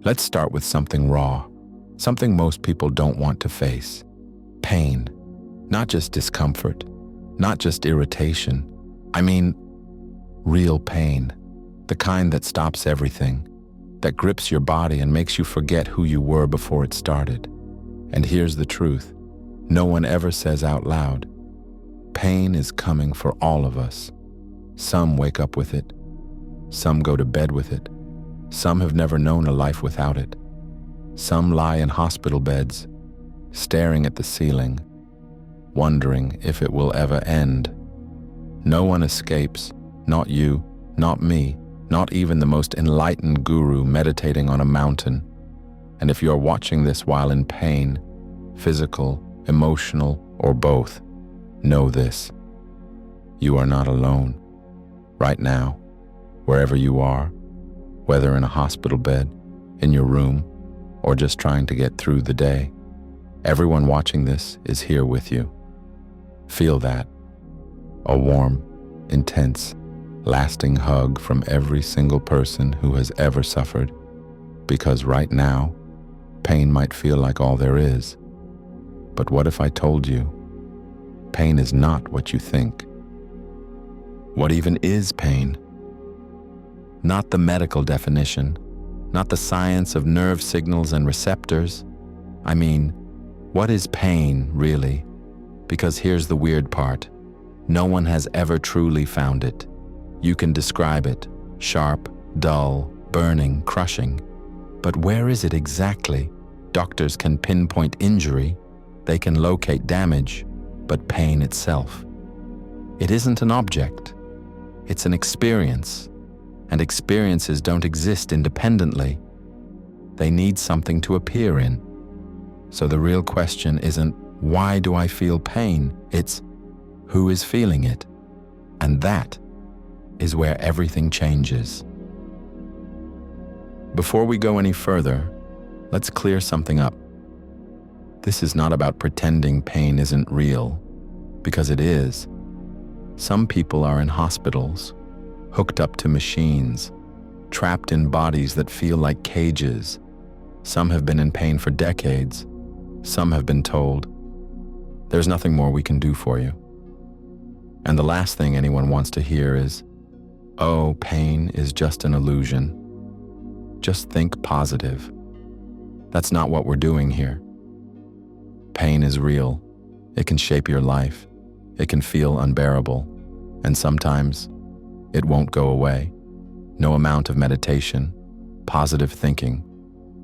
Let's start with something raw, something most people don't want to face. Pain. Not just discomfort, not just irritation. I mean, real pain. The kind that stops everything, that grips your body and makes you forget who you were before it started. And here's the truth. No one ever says out loud. Pain is coming for all of us. Some wake up with it. Some go to bed with it. Some have never known a life without it. Some lie in hospital beds, staring at the ceiling, wondering if it will ever end. No one escapes, not you, not me, not even the most enlightened guru meditating on a mountain. And if you're watching this while in pain, physical, emotional, or both, know this. You are not alone. Right now, wherever you are, whether in a hospital bed, in your room, or just trying to get through the day, everyone watching this is here with you. Feel that. A warm, intense, lasting hug from every single person who has ever suffered, because right now, pain might feel like all there is. But what if I told you, pain is not what you think? What even is pain? Not the medical definition, not the science of nerve signals and receptors. I mean, what is pain, really? Because here's the weird part. No one has ever truly found it. You can describe it, sharp, dull, burning, crushing. But where is it exactly? Doctors can pinpoint injury, they can locate damage, but pain itself. It isn't an object, it's an experience, and experiences don't exist independently. They need something to appear in. So the real question isn't, why do I feel pain? It's, who is feeling it? And that is where everything changes. Before we go any further, let's clear something up. This is not about pretending pain isn't real, because it is. Some people are in hospitals, hooked up to machines, trapped in bodies that feel like cages. Some have been in pain for decades. Some have been told, there's nothing more we can do for you. And the last thing anyone wants to hear is, oh, pain is just an illusion. Just think positive. That's not what we're doing here. Pain is real. It can shape your life. It can feel unbearable. And sometimes it won't go away. No amount of meditation, positive thinking,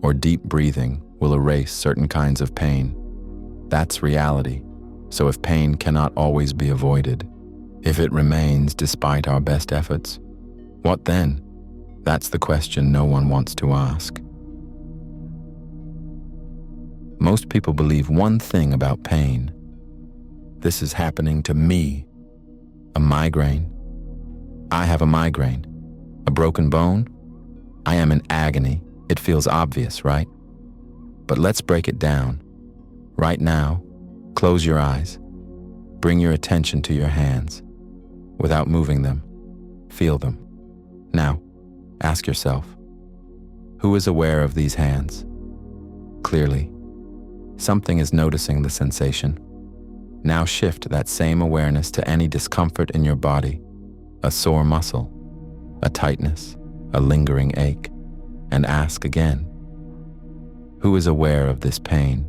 or deep breathing will erase certain kinds of pain. That's reality. So if pain cannot always be avoided, if it remains despite our best efforts, what then? That's the question no one wants to ask. Most people believe one thing about pain. This is happening to me. A migraine. I have a migraine. A broken bone? I am in agony. It feels obvious, right? But let's break it down. Right now, close your eyes. Bring your attention to your hands. Without moving them, feel them. Now, ask yourself, who is aware of these hands? Clearly, something is noticing the sensation. Now shift that same awareness to any discomfort in your body, a sore muscle, a tightness, a lingering ache, and ask again, who is aware of this pain?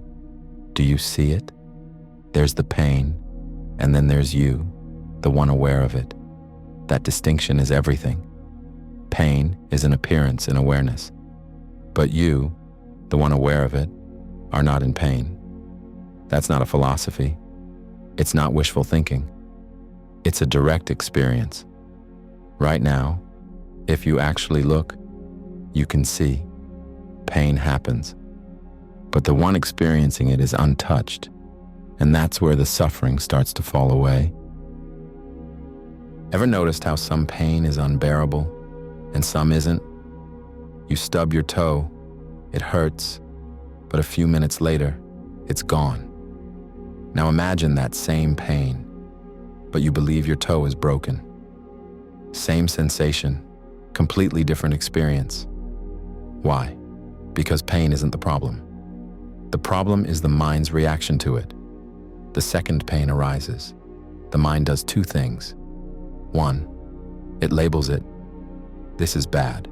Do you see it? There's the pain, and then there's you, the one aware of it. That distinction is everything. Pain is an appearance in awareness, but you, the one aware of it, are not in pain. That's not a philosophy. It's not wishful thinking. It's a direct experience. Right now, if you actually look, you can see pain happens. But the one experiencing it is untouched, and that's where the suffering starts to fall away. Ever noticed how some pain is unbearable and some isn't? You stub your toe, it hurts, but a few minutes later, it's gone. Now imagine that same pain, but you believe your toe is broken. Same sensation, completely different experience. Why? Because pain isn't the problem. The problem is the mind's reaction to it. The second pain arises. The mind does two things. One, it labels it. This is bad.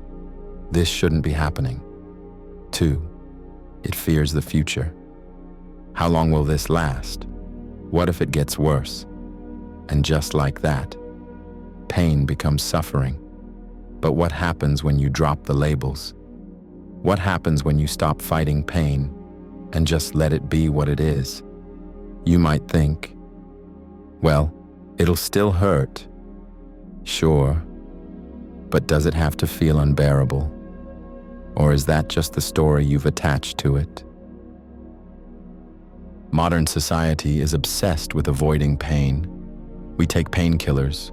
This shouldn't be happening. Two, it fears the future. How long will this last? What if it gets worse? And just like that, pain becomes suffering. But what happens when you drop the labels? What happens when you stop fighting pain and just let it be what it is? You might think, well, it'll still hurt. Sure, but does it have to feel unbearable? Or is that just the story you've attached to it? Modern society is obsessed with avoiding pain. We take painkillers.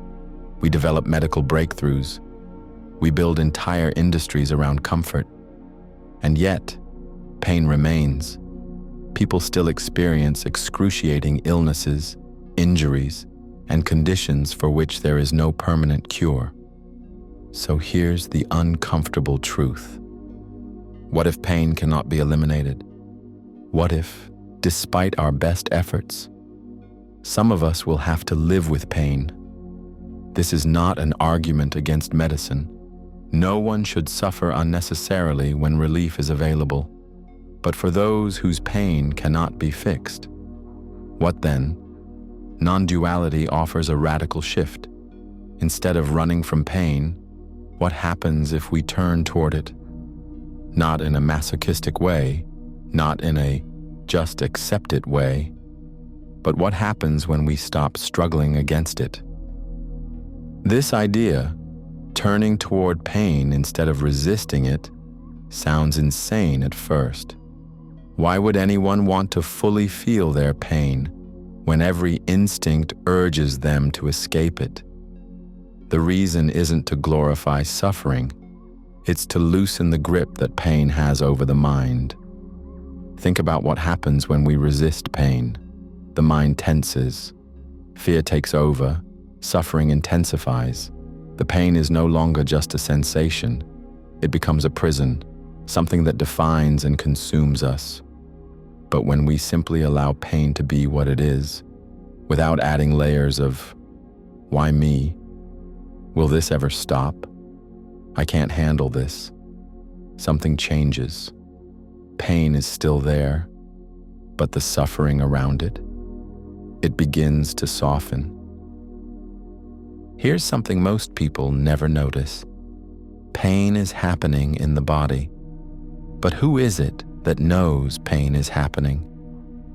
We develop medical breakthroughs. We build entire industries around comfort. And yet, pain remains. People still experience excruciating illnesses, injuries, and conditions for which there is no permanent cure. So here's the uncomfortable truth. What if pain cannot be eliminated? What if, despite our best efforts, some of us will have to live with pain? This is not an argument against medicine. No one should suffer unnecessarily when relief is available. But for those whose pain cannot be fixed, what then? Non-duality offers a radical shift. Instead of running from pain, what happens if we turn toward it? Not in a masochistic way, not in a just accept it way, but what happens when we stop struggling against it? This idea, turning toward pain instead of resisting it, sounds insane at first. Why would anyone want to fully feel their pain when every instinct urges them to escape it? The reason isn't to glorify suffering. It's to loosen the grip that pain has over the mind. Think about what happens when we resist pain. The mind tenses. Fear takes over. Suffering intensifies. The pain is no longer just a sensation. It becomes a prison, something that defines and consumes us. But when we simply allow pain to be what it is, without adding layers of, why me? Will this ever stop? I can't handle this. Something changes. Pain is still there, but the suffering around it, it begins to soften. Here's something most people never notice. Pain is happening in the body. But who is it that knows pain is happening?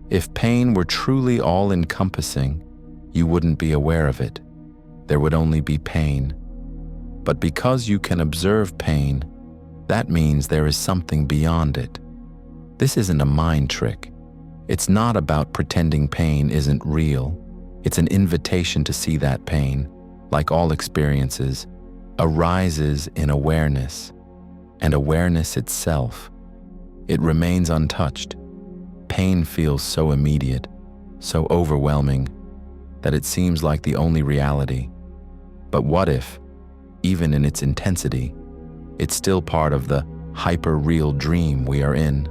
If pain were truly all-encompassing, you wouldn't be aware of it. There would only be pain. But because you can observe pain, that means there is something beyond it. This isn't a mind trick. It's not about pretending pain isn't real. It's an invitation to see that pain, like all experiences, arises in awareness, and awareness itself. It remains untouched. Pain feels so immediate, so overwhelming, that it seems like the only reality. But what if, even in its intensity, it's still part of the hyper-real dream we are in?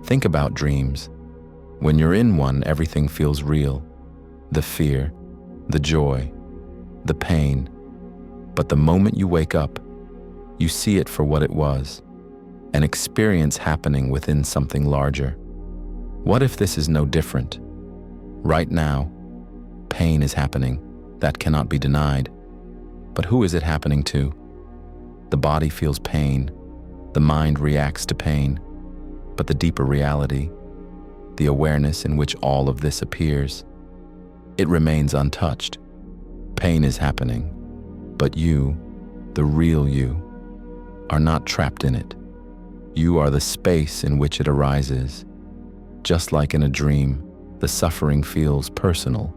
Think about dreams. When you're in one, everything feels real. The fear, the joy, the pain. But the moment you wake up, you see it for what it was, an experience happening within something larger. What if this is no different? Right now, pain is happening. That cannot be denied. But who is it happening to? The body feels pain. The mind reacts to pain. But the deeper reality, the awareness in which all of this appears, it remains untouched. Pain is happening, but you, the real you, are not trapped in it. You are the space in which it arises. Just like in a dream, the suffering feels personal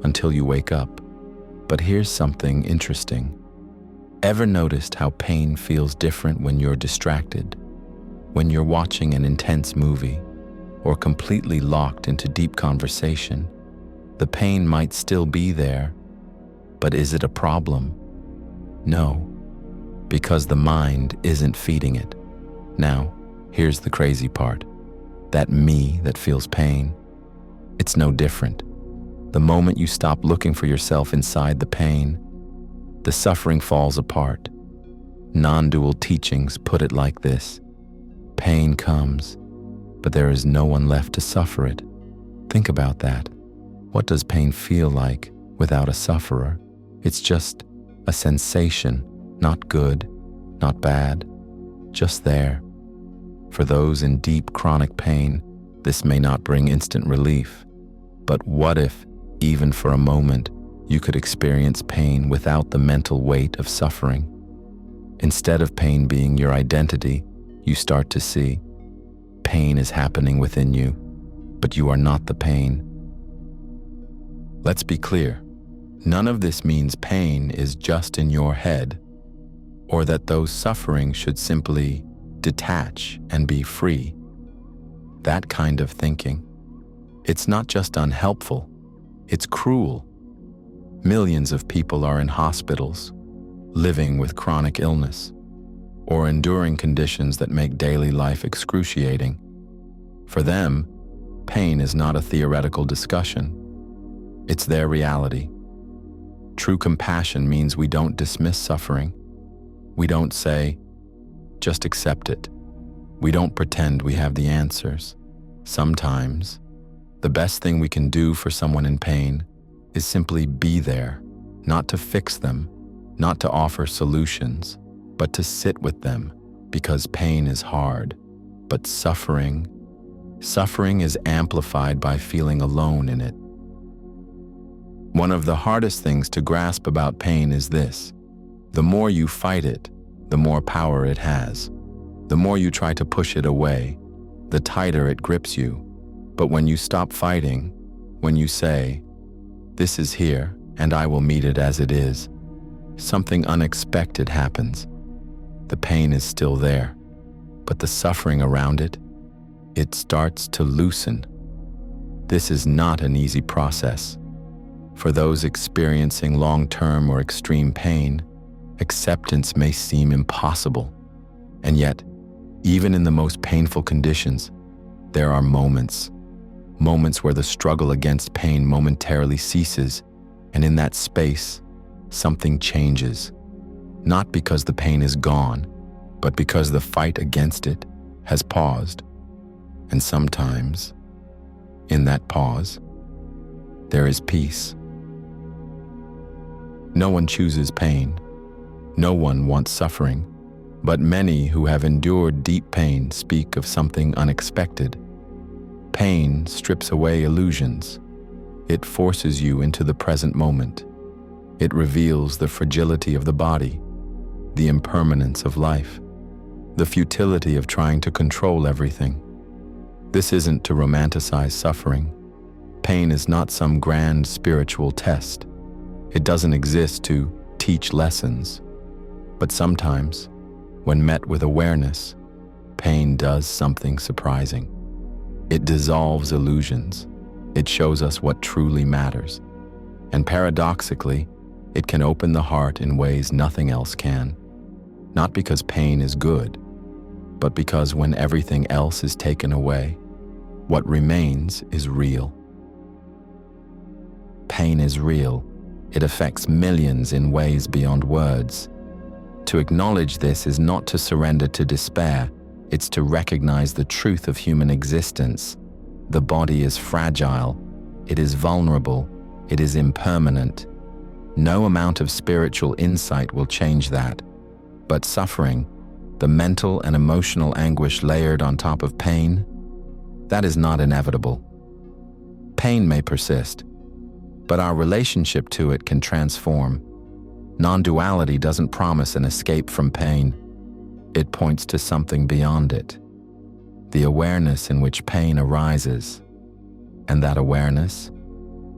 until you wake up. But here's something interesting. Ever noticed how pain feels different when you're distracted? When you're watching an intense movie or completely locked into deep conversation, the pain might still be there, but is it a problem? No, because the mind isn't feeding it. Now, Here's the crazy part. That me that feels pain, it's no different. The moment you stop looking for yourself inside the pain, the suffering falls apart. Non-dual teachings put it like this: pain comes, but there is no one left to suffer it. Think about that. What does pain feel like without a sufferer? It's just a sensation, not good, not bad, just there. For those in deep chronic pain, this may not bring instant relief. But what if, even for a moment, you could experience pain without the mental weight of suffering? Instead of pain being your identity, you start to see pain is happening within you, but you are not the pain. Let's be clear. None of this means pain is just in your head, or that those suffering should simply detach and be free. That kind of thinking, it's not just unhelpful, it's cruel. Millions of people are in hospitals, living with chronic illness, or enduring conditions that make daily life excruciating. For them, pain is not a theoretical discussion. It's their reality. True compassion means we don't dismiss suffering. We don't say, just accept it. We don't pretend we have the answers. Sometimes, the best thing we can do for someone in pain is simply be there, not to fix them, not to offer solutions, but to sit with them, because pain is hard. But suffering is amplified by feeling alone in it. One of the hardest things to grasp about pain is this: the more you fight it, the more power it has. The more you try to push it away, the tighter it grips you. But when you stop fighting, when you say, "This is here, and I will meet it as it is," something unexpected happens. The pain is still there, but the suffering around it, it starts to loosen. This is not an easy process. For those experiencing long-term or extreme pain, acceptance may seem impossible. And yet, even in the most painful conditions, there are moments where the struggle against pain momentarily ceases, and in that space, something changes. Not because the pain is gone, but because the fight against it has paused. And sometimes, in that pause, there is peace. No one chooses pain. No one wants suffering. But many who have endured deep pain speak of something unexpected. Pain strips away illusions. It forces you into the present moment. It reveals the fragility of the body, the impermanence of life, the futility of trying to control everything. This isn't to romanticize suffering. Pain is not some grand spiritual test. It doesn't exist to teach lessons. But sometimes, when met with awareness, pain does something surprising. It dissolves illusions. It shows us what truly matters. And paradoxically, it can open the heart in ways nothing else can. Not because pain is good, but because when everything else is taken away, what remains is real. Pain is real. It affects millions in ways beyond words. To acknowledge this is not to surrender to despair, it's to recognize the truth of human existence. The body is fragile, it is vulnerable, it is impermanent. No amount of spiritual insight will change that. But suffering, the mental and emotional anguish layered on top of pain, that is not inevitable. Pain may persist, but our relationship to it can transform. Non-duality doesn't promise an escape from pain. It points to something beyond it, the awareness in which pain arises. And that awareness,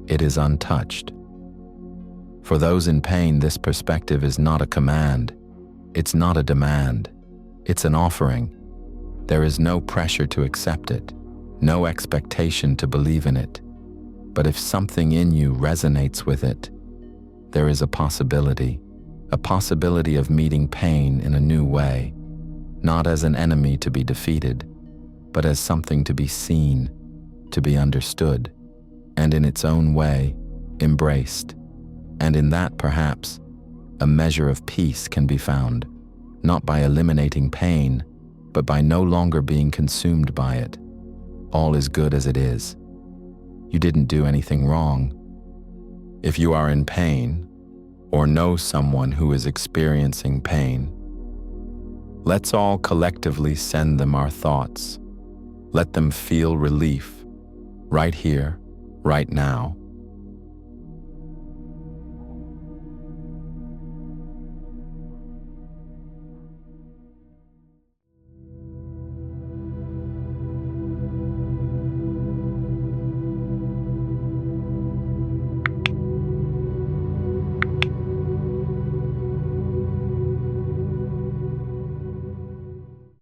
it is untouched. For those in pain, this perspective is not a command. It's not a demand. It's an offering. There is no pressure to accept it, no expectation to believe in it. But if something in you resonates with it, there is a possibility of meeting pain in a new way, not as an enemy to be defeated, but as something to be seen, to be understood, and in its own way, embraced. And in that, perhaps, a measure of peace can be found, not by eliminating pain, but by no longer being consumed by it. All is good as it is. You didn't do anything wrong. If you are in pain, or know someone who is experiencing pain, let's all collectively send them our thoughts. Let them feel relief, right here, right now,